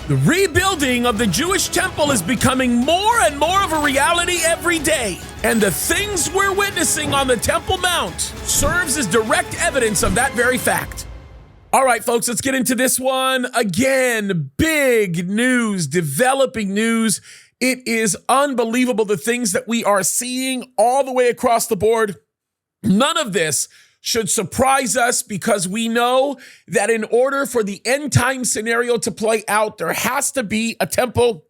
The rebuilding of the Jewish temple is becoming more and more of a reality every day, and the things we're witnessing on the Temple Mount serves as direct evidence of that very fact. All right, folks, let's get into this one. Again, big news, developing news. It is unbelievable the things that we are seeing all the way across the board. None of this should surprise us because we know that in order for the end time scenario to play out, there has to be a temple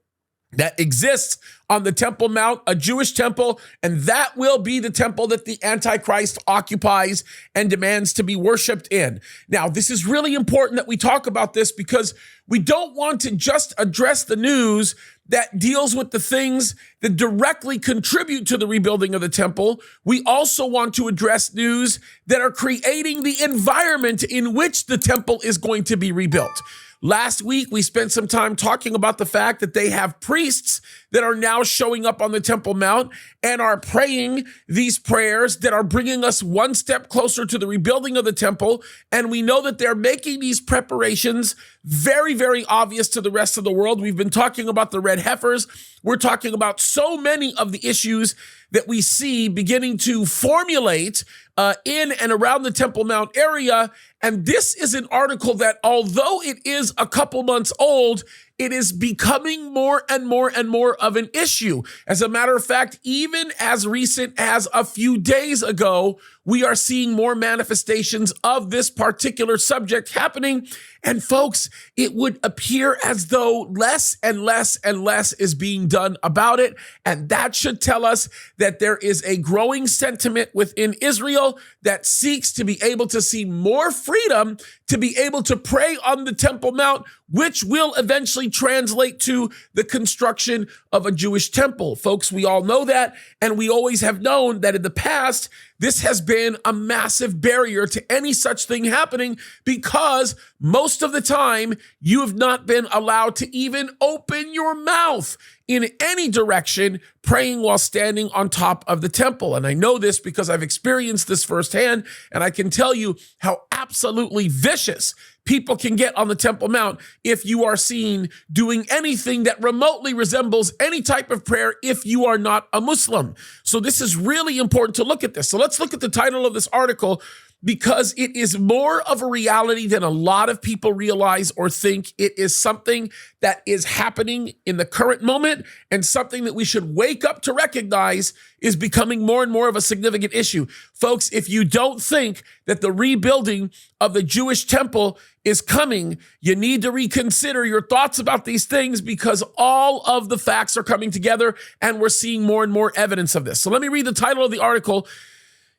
that exists on the Temple Mount, a Jewish temple, and that will be the temple that the Antichrist occupies and demands to be worshiped in. Now, this is really important that we talk about this because we don't want to just address the news that deals with the things that directly contribute to the rebuilding of the temple. We also want to address news that are creating the environment in which the temple is going to be rebuilt. Last week, we spent some time talking about the fact that they have priests that are now showing up on the Temple Mount and are praying these prayers that are bringing us one step closer to the rebuilding of the temple. And we know that they're making these preparations very, very obvious to the rest of the world. We've been talking about the red heifers. We're talking about so many of the issues that we see beginning to formulate in and around the Temple Mount area. And this is an article that, although it is a couple months old, it is becoming more and more and more of an issue. As a matter of fact, even as recent as a few days ago, we are seeing more manifestations of this particular subject happening. And folks, it would appear as though less and less and less is being done about it. And that should tell us that there is a growing sentiment within Israel that seeks to be able to see more freedom to be able to pray on the Temple Mount, which will eventually translate to the construction of a Jewish temple. Folks, we all know that, and we always have known that in the past, this has been a massive barrier to any such thing happening because most of the time, you have not been allowed to even open your mouth in any direction praying while standing on top of the temple. And I know this because I've experienced this firsthand, and I can tell you how absolutely vicious people can get on the Temple Mount if you are seen doing anything that remotely resembles any type of prayer if you are not a Muslim. So this is really important to look at this. So let's look at the title of this article because it is more of a reality than a lot of people realize or think. It is something that is happening in the current moment and something that we should wake up to recognize is becoming more and more of a significant issue. Folks, if you don't think that the rebuilding of the Jewish temple is coming, you need to reconsider your thoughts about these things because all of the facts are coming together and we're seeing more and more evidence of this. So let me read the title of the article.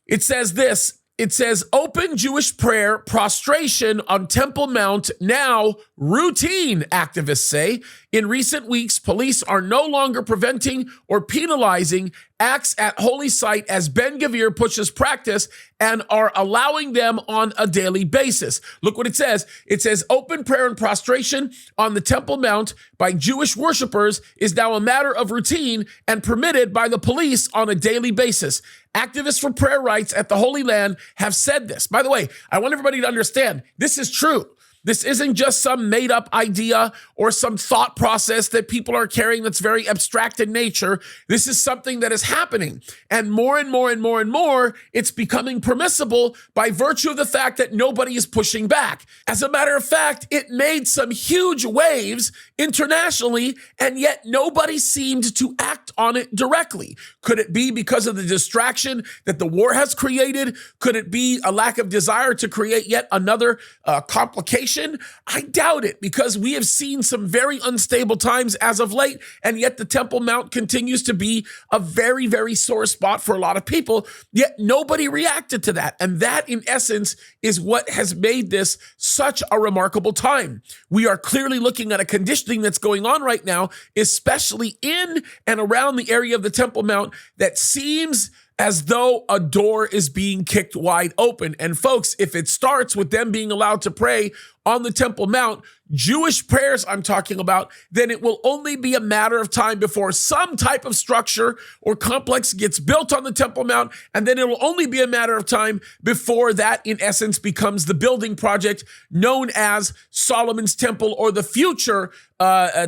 It says this. It says, open Jewish prayer, prostration on Temple Mount, now routine, activists say. In recent weeks, police are no longer preventing or penalizing acts at holy site as Gvir pushes practice and are allowing them on a daily basis. Look what it says. It says, open prayer and prostration on the Temple Mount by Jewish worshipers is now a matter of routine and permitted by the police on a daily basis. Activists for prayer rights at the Holy Land have said this. By the way, I want everybody to understand this is true. This isn't just some made up idea or some thought process that people are carrying that's very abstract in nature. This is something that is happening. And more and more and more and more, it's becoming permissible by virtue of the fact that nobody is pushing back. As a matter of fact, it made some huge waves internationally, and yet nobody seemed to act on it directly. Could it be because of the distraction that the war has created? Could it be a lack of desire to create yet another complication? I doubt it because we have seen some very unstable times as of late, and yet the Temple Mount continues to be a very, very sore spot for a lot of people, yet nobody reacted to that. And that, in essence, is what has made this such a remarkable time. We are clearly looking at a conditioning that's going on right now, especially in and around the area of the Temple Mount, that seems as though a door is being kicked wide open. And folks, if it starts with them being allowed to pray on the Temple Mount, Jewish prayers I'm talking about, then it will only be a matter of time before some type of structure or complex gets built on the Temple Mount, and then it will only be a matter of time before that, in essence, becomes the building project known as Solomon's Temple, or the future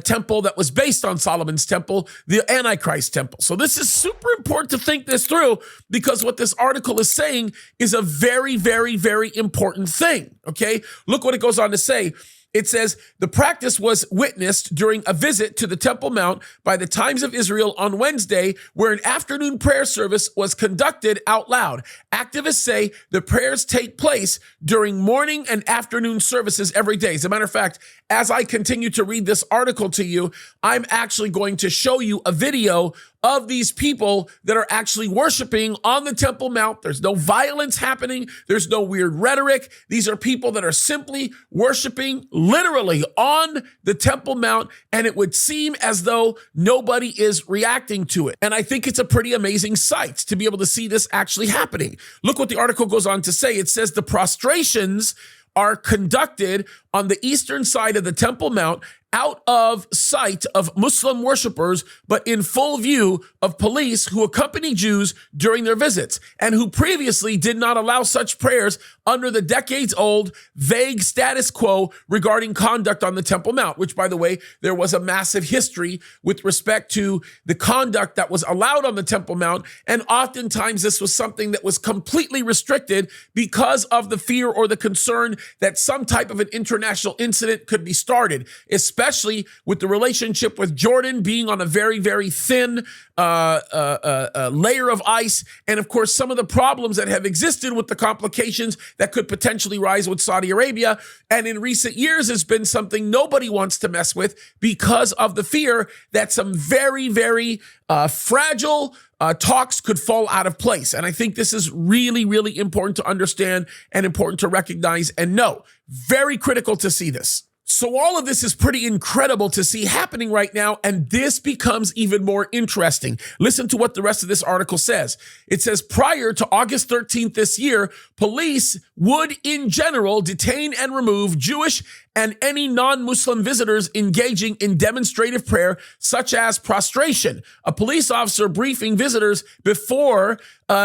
temple that was based on Solomon's Temple, the Antichrist Temple. So this is super important to think this through, because what this article is saying is a very, very, very important thing, okay? Look what it goes on to say. It says, the practice was witnessed during a visit to the Temple Mount by the Times of Israel on Wednesday, where an afternoon prayer service was conducted out loud. Activists say the prayers take place during morning and afternoon services every day. As a matter of fact, as I continue to read this article to you, I'm actually going to show you a video of these people that are actually worshiping on the Temple Mount. There's no violence happening. There's no weird rhetoric. These are people that are simply worshiping literally on the Temple Mount, and it would seem as though nobody is reacting to it. And I think it's a pretty amazing sight to be able to see this actually happening. Look what the article goes on to say. It says the prostrations are conducted on the eastern side of the Temple Mount, out of sight of Muslim worshipers, but in full view of police who accompany Jews during their visits, and who previously did not allow such prayers under the decades-old vague status quo regarding conduct on the Temple Mount, which, by the way, there was a massive history with respect to the conduct that was allowed on the Temple Mount, and oftentimes this was something that was completely restricted because of the fear or the concern that some type of an international incident could be started, especially with the relationship with Jordan being on a very, very thin layer of ice. And of course, some of the problems that have existed with the complications that could potentially rise with Saudi Arabia. And in recent years has been something nobody wants to mess with, because of the fear that some very, very fragile talks could fall out of place. And I think this is really, really important to understand and important to recognize and know. Very critical to see this. So all of this is pretty incredible to see happening right now, and this becomes even more interesting. Listen to what the rest of this article says. It says, prior to August 13th this year, police would in general detain and remove Jewish and any non-Muslim visitors engaging in demonstrative prayer, such as prostration. A police officer briefing visitors before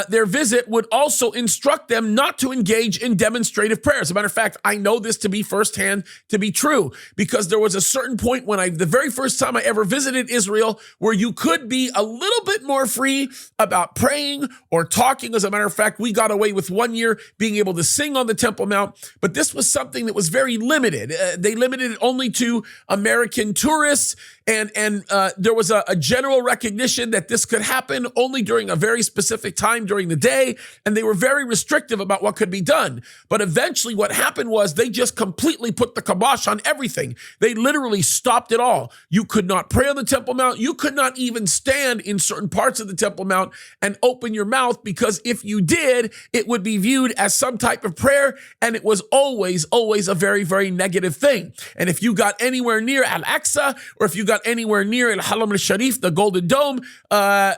their visit would also instruct them not to engage in demonstrative prayer. As a matter of fact, I know this to be firsthand to be true, because there was a certain point when the very first time I ever visited Israel, where you could be a little bit more free about praying or talking. As a matter of fact, we got away with 1 year being able to sing on the Temple Mount, but this was something that was very limited. They limited it only to American tourists, and there was a general recognition that this could happen only during a very specific time during the day, and they were very restrictive about what could be done. But eventually what happened was they just completely put the kibosh on everything. They literally stopped it all. You could not pray on the Temple Mount. You could not even stand in certain parts of the Temple Mount and open your mouth, because if you did, it would be viewed as some type of prayer, and it was always, always a very, very negative thing. And if you got anywhere near Al-Aqsa, or if you got anywhere near Al-Haram al-Sharif, the Golden Dome,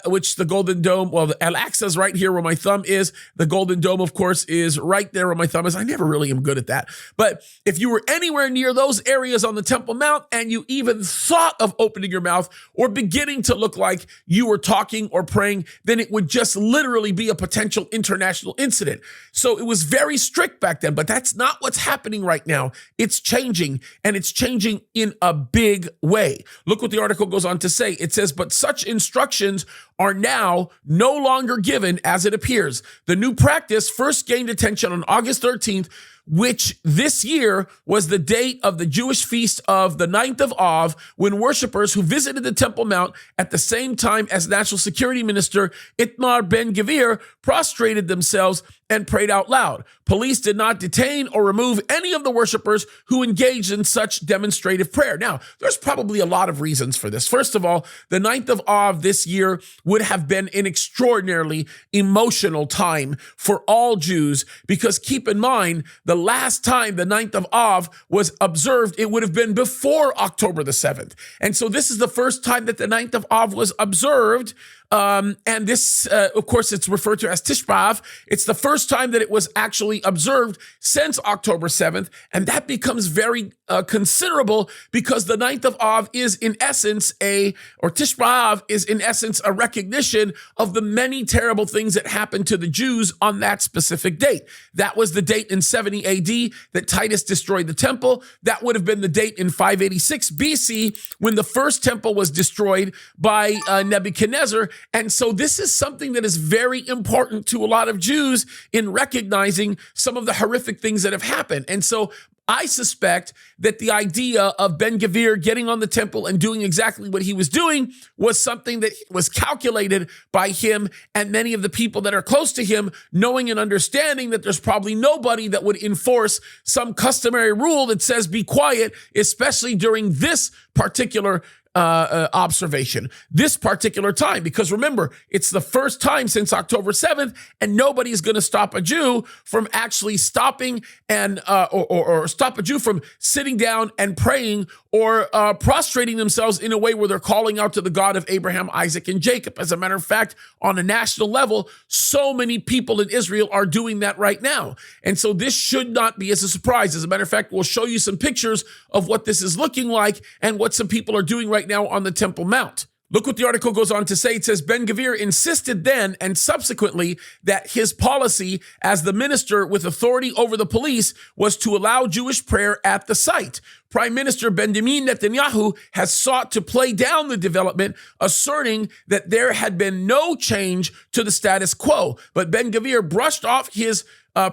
which the Golden Dome, well, Al-Aqsa is right here where my thumb is. The Golden Dome, of course, is right there where my thumb is. I never really am good at that. But if you were anywhere near those areas on the Temple Mount, and you even thought of opening your mouth or beginning to look like you were talking or praying, then it would just literally be a potential international incident. So it was very strict back then, but that's not what's happening right now. It's changing, and it's changing in a big way. Look what the article goes on to say. It says, but such instructions are now no longer given as it appears. The new practice first gained attention on August 13th, which this year was the date of the Jewish feast of the 9th of Av, when worshipers who visited the Temple Mount at the same time as National Security Minister Itamar Ben Gvir prostrated themselves and prayed out loud. Police did not detain or remove any of the worshipers who engaged in such demonstrative prayer. Now, there's probably a lot of reasons for this. First of all, the 9th of Av this year would have been an extraordinarily emotional time for all Jews, because keep in mind, the last time the 9th of Av was observed, it would have been before October the 7th. And so this is the first time that the 9th of Av was observed. And this, of course, it's referred to as Tisha B'Av. It's the first time that it was actually observed since October 7th. And that becomes very considerable, because the 9th of Av is in essence or Tisha B'Av is in essence a recognition of the many terrible things that happened to the Jews on that specific date. That was the date in 70 AD that Titus destroyed the temple. That would have been the date in 586 BC when the first temple was destroyed by Nebuchadnezzar. And so this is something that is very important to a lot of Jews in recognizing some of the horrific things that have happened. And so I suspect that the idea of Ben Gvir getting on the temple and doing exactly what he was doing was something that was calculated by him and many of the people that are close to him, knowing and understanding that there's probably nobody that would enforce some customary rule that says be quiet, especially during this particular observation, this particular time, because remember, it's the first time since October 7th, and nobody's going to stop a Jew from actually stopping and or stop a Jew from sitting down and praying or prostrating themselves in a way where they're calling out to the God of Abraham, Isaac, and Jacob. As a matter of fact, on a national level, so many people in Israel are doing that right now. And so this should not be as a surprise. As a matter of fact, we'll show you some pictures of what this is looking like and what some people are doing right now on the Temple Mount. Look what the article goes on to say. It says, Ben Gvir insisted then and subsequently that his policy as the minister with authority over the police was to allow Jewish prayer at the site. Prime Minister Benjamin Netanyahu has sought to play down the development, asserting that there had been no change to the status quo. But Ben Gvir brushed off his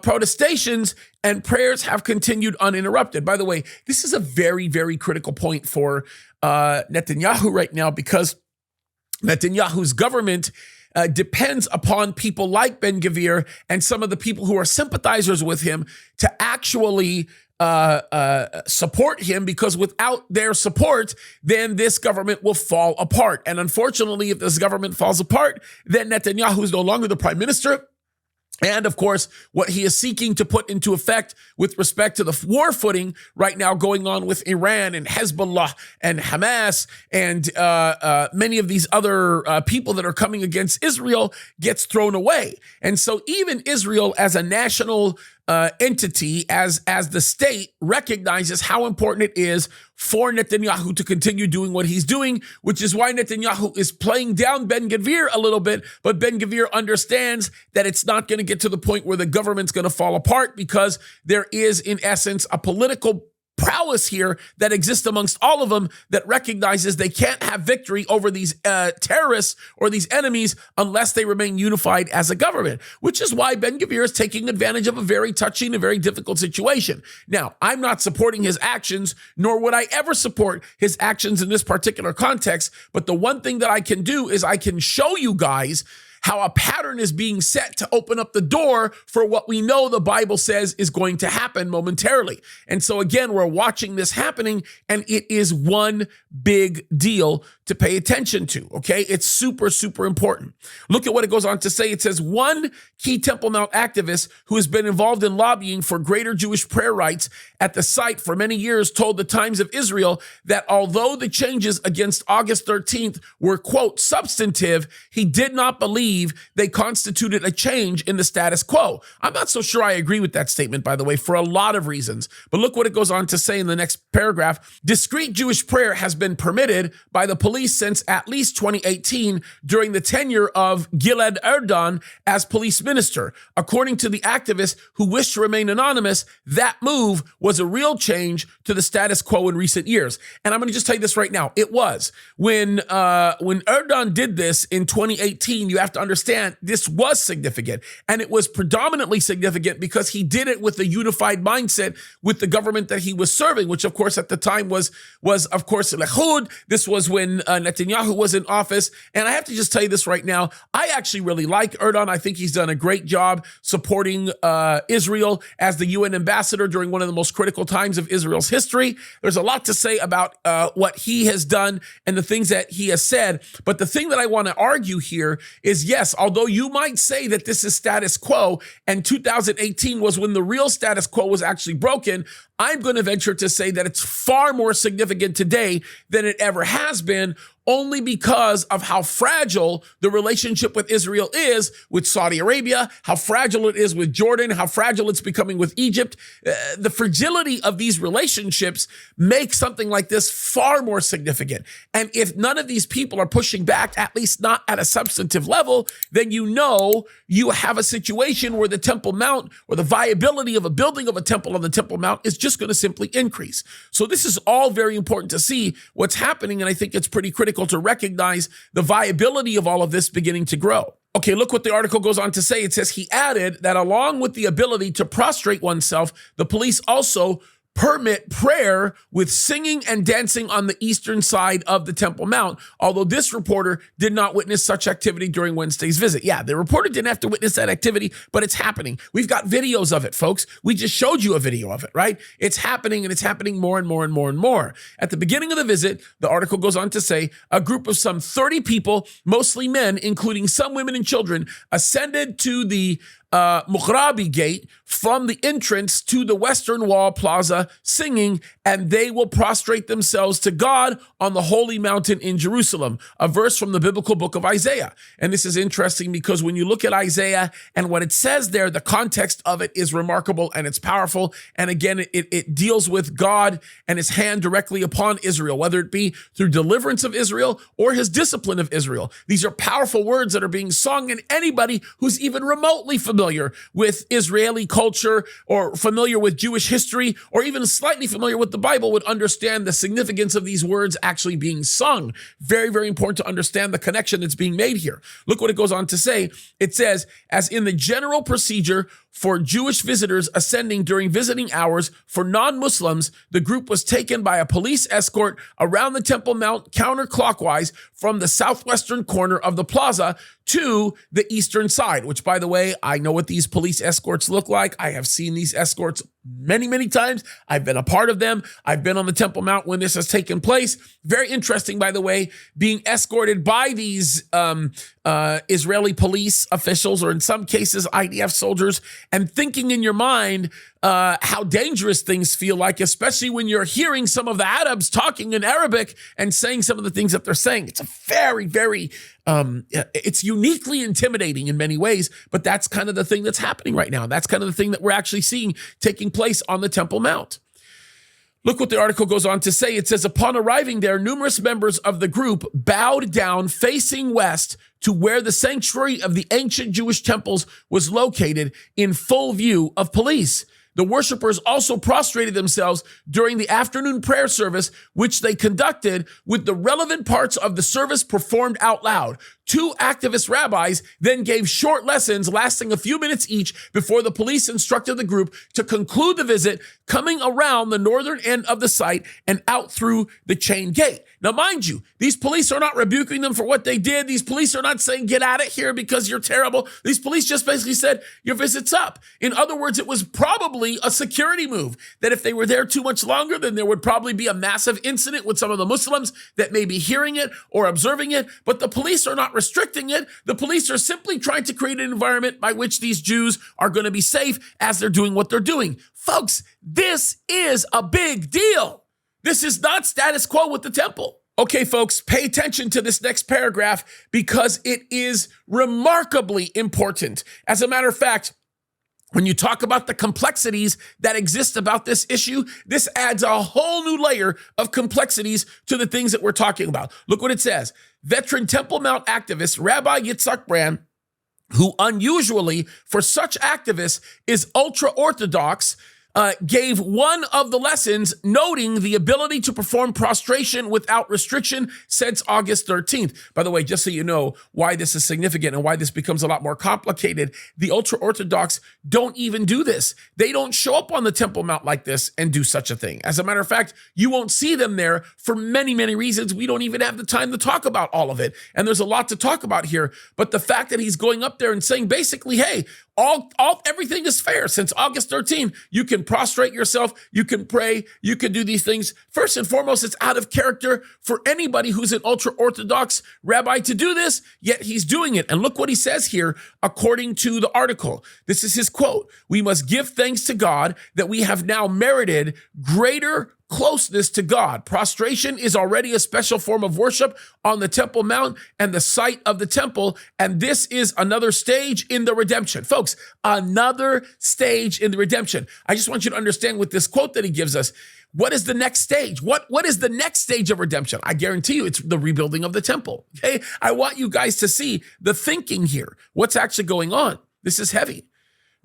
protestations, and prayers have continued uninterrupted. By the way, this is a very, very critical point for Netanyahu right now, because Netanyahu's government depends upon people like Ben Gvir and some of the people who are sympathizers with him to actually support him, because without their support, then this government will fall apart. And unfortunately, if this government falls apart, then Netanyahu is no longer the prime minister. And of course, what he is seeking to put into effect with respect to the war footing right now going on with Iran and Hezbollah and Hamas and many of these other people that are coming against Israel gets thrown away. And so even Israel as a national entity, as the state, recognizes how important it is for Netanyahu to continue doing what he's doing, which is why Netanyahu is playing down Ben Gvir a little bit. But Ben Gvir understands that it's not going to get to the point where the government's going to fall apart, because there is, in essence, a political prowess here that exists amongst all of them that recognizes they can't have victory over these terrorists or these enemies unless they remain unified as a government, which is why Ben Gvir is taking advantage of a very touchy and a very difficult situation. Now, I'm not supporting his actions, nor would I ever support his actions in this particular context, but the one thing that I can do is I can show you guys how a pattern is being set to open up the door for what we know the Bible says is going to happen momentarily. And so again, we're watching this happening, and it is one big deal to pay attention to, okay? It's super, super important. Look at what it goes on to say. It says, one key Temple Mount activist who has been involved in lobbying for greater Jewish prayer rights at the site for many years told the Times of Israel that although the changes against August 13th were, quote, substantive, he did not believe they constituted a change in the status quo. I'm not so sure I agree with that statement, by the way, for a lot of reasons. But look what it goes on to say in the next paragraph. Discreet Jewish prayer has been permitted by the police since at least 2018 during the tenure of Gilad Erdan as police minister. According to the activist who wished to remain anonymous, that move was a real change to the status quo in recent years. And I'm going to just tell you this right now. It was. When Erdogan did this in 2018, you have to understand this was significant. And it was predominantly significant because he did it with a unified mindset with the government that he was serving, which of course at the time was of course Likud. This was when Netanyahu was in office. And I have to just tell you this right now. I actually really like Erdogan. I think he's done a great job supporting Israel as the UN ambassador during one of the most critical times of Israel's history. There's a lot to say about what he has done and the things that he has said. But the thing that I want to argue here is, yes, although you might say that this is status quo and 2018 was when the real status quo was actually broken, I'm going to venture to say that it's far more significant today than it ever has been, only because of how fragile the relationship with Israel is with Saudi Arabia, how fragile it is with Jordan, how fragile it's becoming with Egypt. The fragility of these relationships makes something like this far more significant. And if none of these people are pushing back, at least not at a substantive level, then you know you have a situation where the Temple Mount or the viability of a building of a temple on the Temple Mount is just going to simply increase. So this is all very important to see what's happening, and I think it's pretty critical to recognize the viability of all of this beginning to grow. Okay, look what the article goes on to say. It says he added that along with the ability to prostrate oneself, the police also permit prayer with singing and dancing on the eastern side of the Temple Mount, although this reporter did not witness such activity during Wednesday's visit. Yeah, the reporter didn't have to witness that activity, but it's happening. We've got videos of it, folks. We just showed you a video of it, right? It's happening, and it's happening more and more and more and more. At the beginning of the visit, the article goes on to say, a group of some 30 people, mostly men, including some women and children, ascended to the Mughrabi gate from the entrance to the Western Wall Plaza singing, and they will prostrate themselves to God on the holy mountain in Jerusalem, a verse from the biblical book of Isaiah. And this is interesting because when you look at Isaiah and what it says there, the context of it is remarkable and it's powerful. And again, it deals with God and his hand directly upon Israel, whether it be through deliverance of Israel or his discipline of Israel. These are powerful words that are being sung, and anybody who's even remotely familiar with Israeli culture or familiar with Jewish history or even slightly familiar with the Bible would understand the significance of these words actually being sung. Very, very important to understand the connection that's being made here. Look what it goes on to say. It says, as in the general procedure for Jewish visitors ascending during visiting hours for non-Muslims, the group was taken by a police escort around the Temple Mount counterclockwise from the southwestern corner of the plaza to the eastern side, which, by the way, I know what these police escorts look like. I have seen these escorts many, many times. I've been a part of them. I've been on the Temple Mount when this has taken place. Very interesting, by the way, being escorted by these Israeli police officials, or in some cases, IDF soldiers, and thinking in your mind how dangerous things feel like, especially when you're hearing some of the Arabs talking in Arabic and saying some of the things that they're saying. It's a very, very, it's uniquely intimidating in many ways, but that's kind of the thing that's happening right now. That's kind of the thing that we're actually seeing taking place on the Temple Mount. Look what the article goes on to say. It says, upon arriving there, numerous members of the group bowed down facing west to where the sanctuary of the ancient Jewish temples was located in full view of police. The worshipers also prostrated themselves during the afternoon prayer service, which they conducted with the relevant parts of the service performed out loud. Two activist rabbis then gave short lessons lasting a few minutes each before the police instructed the group to conclude the visit, coming around the northern end of the site and out through the chain gate. Now, mind you, these police are not rebuking them for what they did. These police are not saying, get out of here because you're terrible. These police just basically said, your visit's up. In other words, it was probably a security move, that if they were there too much longer, then there would probably be a massive incident with some of the Muslims that may be hearing it or observing it. But the police are not restricting it. The police are simply trying to create an environment by which these Jews are going to be safe as they're doing what they're doing. Folks, this is a big deal. This is not status quo with the temple. Okay, folks, pay attention to this next paragraph because it is remarkably important. As a matter of fact, when you talk about the complexities that exist about this issue, this adds a whole new layer of complexities to the things that we're talking about. Look what it says. Veteran Temple Mount activist Rabbi Yitzhak Brand, who unusually for such activists is ultra-Orthodox, gave one of the lessons noting the ability to perform prostration without restriction since August 13th. By the way, just so you know why this is significant and why this becomes a lot more complicated, the ultra-Orthodox don't even do this. They don't show up on the Temple Mount like this and do such a thing. As a matter of fact, you won't see them there for many, many reasons. We don't even have the time to talk about all of it. And there's a lot to talk about here. But the fact that he's going up there and saying basically, hey, everything is fair. Since August 13, you can prostrate yourself, you can pray, you can do these things. First and foremost, it's out of character for anybody who's an ultra-Orthodox rabbi to do this, yet he's doing it. And look what he says here, according to the article. This is his quote. "We must give thanks to God that we have now merited greater closeness to God. Prostration is already a special form of worship on the Temple Mount and the site of the temple, and this is another stage in the redemption." Folks, another stage in the redemption. I just want you to understand with this quote that he gives us, what is the next stage? What is the next stage of redemption? I guarantee you it's the rebuilding of the temple, okay? I want you guys to see the thinking here, what's actually going on. This is heavy.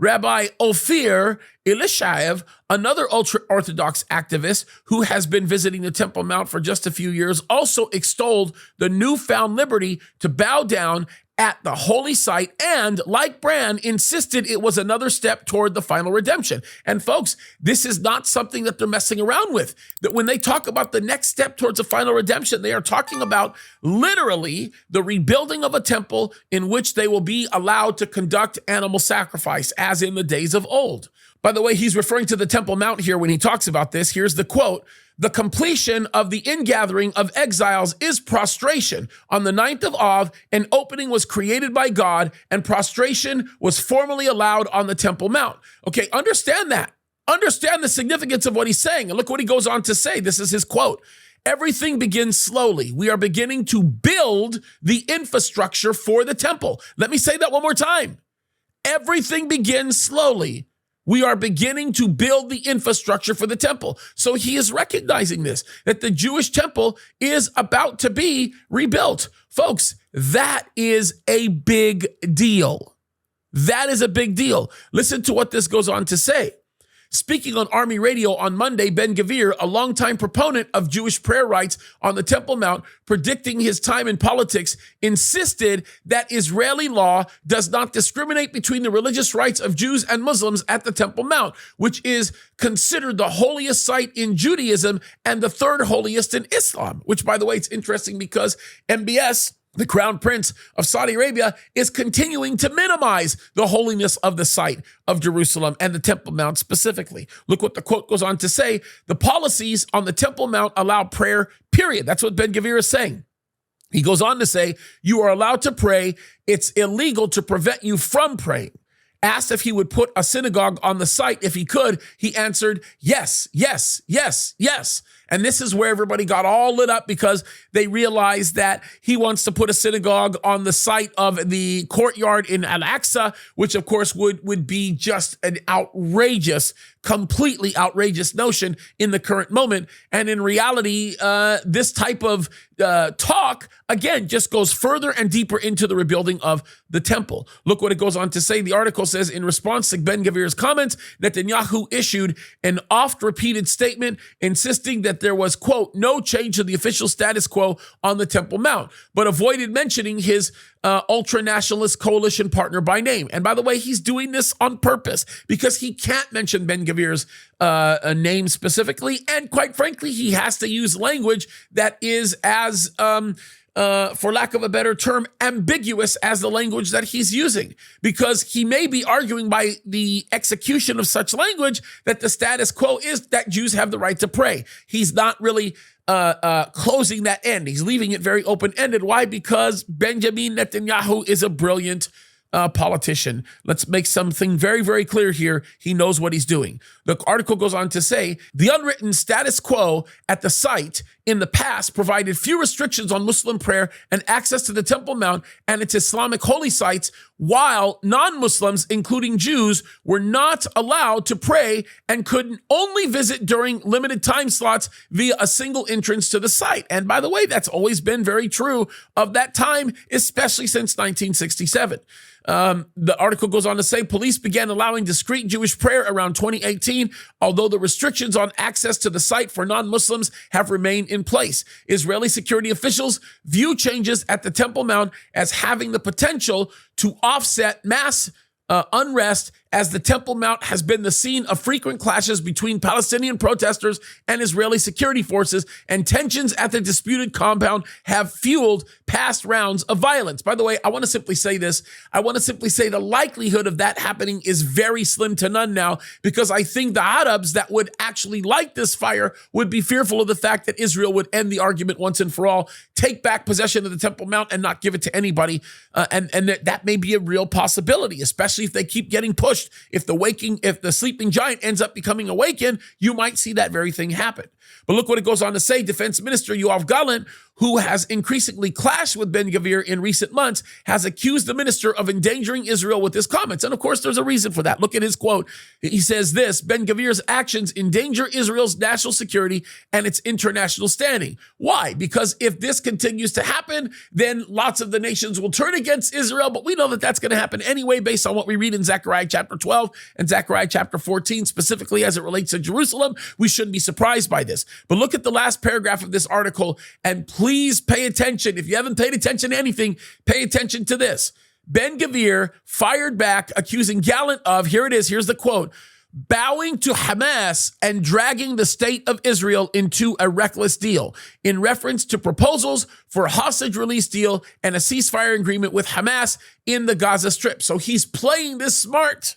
Rabbi Ophir Elishaev, another ultra-Orthodox activist who has been visiting the Temple Mount for just a few years, also extolled the newfound liberty to bow down at the holy site and, like Brand, insisted it was another step toward the final redemption. And folks, this is not something that they're messing around with. That when they talk about the next step towards the final redemption, they are talking about literally the rebuilding of a temple in which they will be allowed to conduct animal sacrifice, as in the days of old. By the way, he's referring to the Temple Mount here when he talks about this. Here's the quote. "The completion of the ingathering of exiles is prostration. On the 9th of Av, an opening was created by God, and prostration was formally allowed on the Temple Mount." Okay, understand that. Understand the significance of what he's saying. And look what he goes on to say. This is his quote. "Everything begins slowly. We are beginning to build the infrastructure for the temple." Let me say that one more time. Everything begins slowly. We are beginning to build the infrastructure for the temple. So he is recognizing this, that the Jewish temple is about to be rebuilt. Folks, that is a big deal. That is a big deal. Listen to what this goes on to say. Speaking on Army Radio on Monday, Ben Gvir, a longtime proponent of Jewish prayer rights on the Temple Mount, predicting his time in politics, insisted that Israeli law does not discriminate between the religious rights of Jews and Muslims at the Temple Mount, which is considered the holiest site in Judaism and the third holiest in Islam, which, by the way, it's interesting because MBS, the Crown Prince of Saudi Arabia, is continuing to minimize the holiness of the site of Jerusalem and the Temple Mount specifically. Look what the quote goes on to say. "The policies on the Temple Mount allow prayer, period." That's what Ben Gvir is saying. He goes on to say, "You are allowed to pray. It's illegal to prevent you from praying." Asked if he would put a synagogue on the site if he could, he answered, yes, yes, yes, yes. And this is where everybody got all lit up because they realized that he wants to put a synagogue on the site of the courtyard in Al-Aqsa, which of course would be just an outrageous, completely outrageous notion in the current moment. And in reality, this type of talk, again, just goes further and deeper into the rebuilding of the temple. Look what it goes on to say. The article says, in response to Ben Gvir's comments, Netanyahu issued an oft-repeated statement insisting that there was, quote, no change to the official status quo on the Temple Mount, but avoided mentioning his ultra-nationalist coalition partner by name. And by the way, he's doing this on purpose because he can't mention Ben Gvir's name specifically. And quite frankly, he has to use language that is as, for lack of a better term, ambiguous as the language that he's using, because he may be arguing by the execution of such language that the status quo is that Jews have the right to pray. He's not really closing that end. He's leaving it very open-ended. Why? Because Benjamin Netanyahu is a brilliant politician. Let's make something very, very clear here. He knows what he's doing. The article goes on to say, the unwritten status quo at the site in the past provided few restrictions on Muslim prayer and access to the Temple Mount and its Islamic holy sites, while non-Muslims, including Jews, were not allowed to pray and could only visit during limited time slots via a single entrance to the site. And by the way, that's always been very true of that time, especially since 1967. The article goes on to say police began allowing discreet Jewish prayer around 2018, although the restrictions on access to the site for non-Muslims have remained in place. Israeli security officials view changes at the Temple Mount as having the potential to offset mass unrest, as the Temple Mount has been the scene of frequent clashes between Palestinian protesters and Israeli security forces, and tensions at the disputed compound have fueled past rounds of violence. By the way, I want to simply say this. I want to simply say the likelihood of that happening is very slim to none now, because I think the Arabs that would actually light this fire would be fearful of the fact that Israel would end the argument once and for all, take back possession of the Temple Mount and not give it to anybody. And that may be a real possibility, especially if they keep getting pushed. If the sleeping giant ends up becoming awakened, you might see that very thing happen. But look what it goes on to say. Defense Minister Yoav Gallant, who has increasingly clashed with Ben Gvir in recent months, has accused the minister of endangering Israel with his comments. And of course, there's a reason for that. Look at his quote. He says this: Ben Gvir's actions endanger Israel's national security and its international standing. Why? Because if this continues to happen, then lots of the nations will turn against Israel. But we know that that's going to happen anyway, based on what we read in Zechariah chapter 12 and Zechariah chapter 14, specifically as it relates to Jerusalem. We shouldn't be surprised by this. But look at the last paragraph of this article, and please pay attention. If you haven't paid attention to anything, pay attention to this. Ben Gvir fired back, accusing Gallant of, here it is, here's the quote, bowing to Hamas and dragging the state of Israel into a reckless deal, in reference to proposals for a hostage release deal and a ceasefire agreement with Hamas in the Gaza Strip. So he's playing this smart.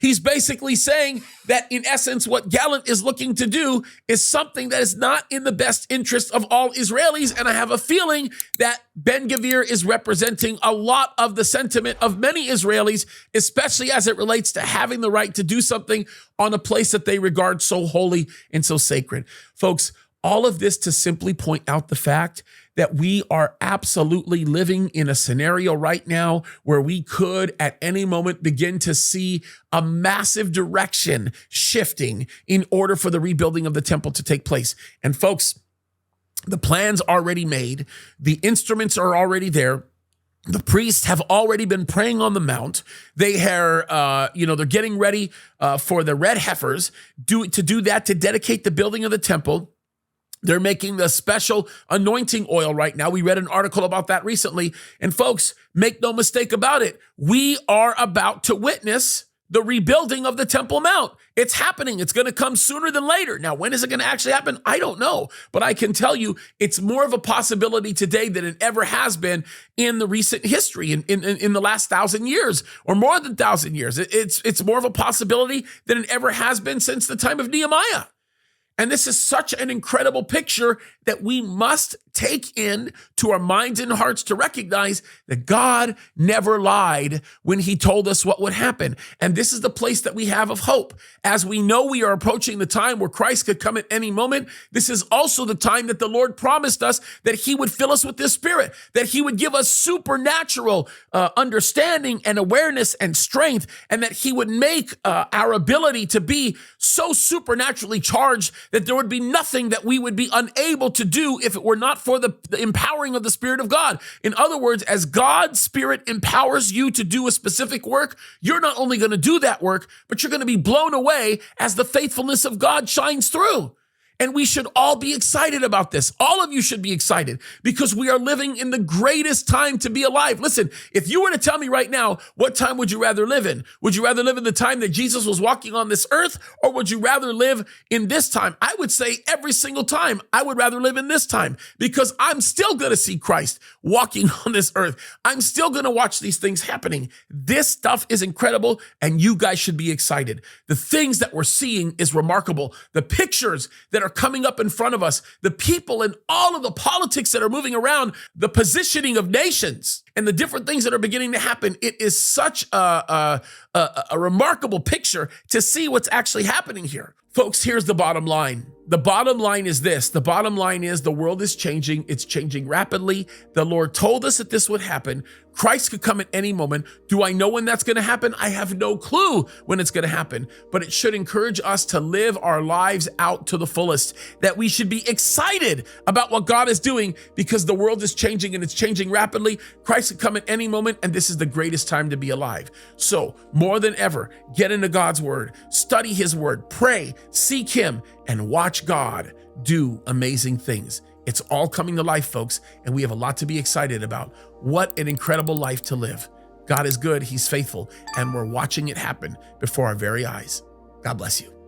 He's basically saying that, in essence, what Gallant is looking to do is something that is not in the best interest of all Israelis. And I have a feeling that Ben Gvir is representing a lot of the sentiment of many Israelis, especially as it relates to having the right to do something on a place that they regard so holy and so sacred. Folks, all of this to simply point out the fact that we are absolutely living in a scenario right now where we could at any moment begin to see a massive direction shifting in order for the rebuilding of the temple to take place. And folks, the plan's already made. The instruments are already there. The priests have already been praying on the mount. They are, they're getting ready for the red heifers to do that, to dedicate the building of the temple. They're making the special anointing oil right now. We read an article about that recently. And folks, make no mistake about it. We are about to witness the rebuilding of the Temple Mount. It's happening. It's going to come sooner than later. Now, when is it going to actually happen? I don't know. But I can tell you it's more of a possibility today than it ever has been in the recent history, in the last 1,000 years or more than 1,000 years. It's more of a possibility than it ever has been since the time of Nehemiah. And this is such an incredible picture that we must take in to our minds and hearts to recognize that God never lied when he told us what would happen. And this is the place that we have of hope. As we know we are approaching the time where Christ could come at any moment, this is also the time that the Lord promised us that he would fill us with this Spirit, that he would give us supernatural understanding and awareness and strength, and that he would make our ability to be so supernaturally charged that there would be nothing that we would be unable to do if it were not for the empowering of the Spirit of God. In other words, as God's Spirit empowers you to do a specific work, you're not only going to do that work, but you're going to be blown away as the faithfulness of God shines through. And we should all be excited about this. All of you should be excited because we are living in the greatest time to be alive. Listen, if you were to tell me right now, what time would you rather live in? Would you rather live in the time that Jesus was walking on this earth, or would you rather live in this time? I would say every single time I would rather live in this time, because I'm still going to see Christ walking on this earth. I'm still going to watch these things happening. This stuff is incredible, and you guys should be excited. The things that we're seeing is remarkable. The pictures that are coming up in front of us, the people and all of the politics that are moving around, the positioning of nations and the different things that are beginning to happen. It is such a remarkable picture to see what's actually happening here. Folks, here's the bottom line. The bottom line is this. The bottom line is the world is changing. It's changing rapidly. The Lord told us that this would happen. Christ could come at any moment. Do I know when that's going to happen? I have no clue when it's going to happen, but it should encourage us to live our lives out to the fullest, that we should be excited about what God is doing because the world is changing and it's changing rapidly. Christ could come at any moment, and this is the greatest time to be alive. So more than ever, get into God's word, study his word, pray, seek him, and watch God do amazing things. It's all coming to life, folks, and we have a lot to be excited about. What an incredible life to live. God is good, he's faithful, and we're watching it happen before our very eyes. God bless you.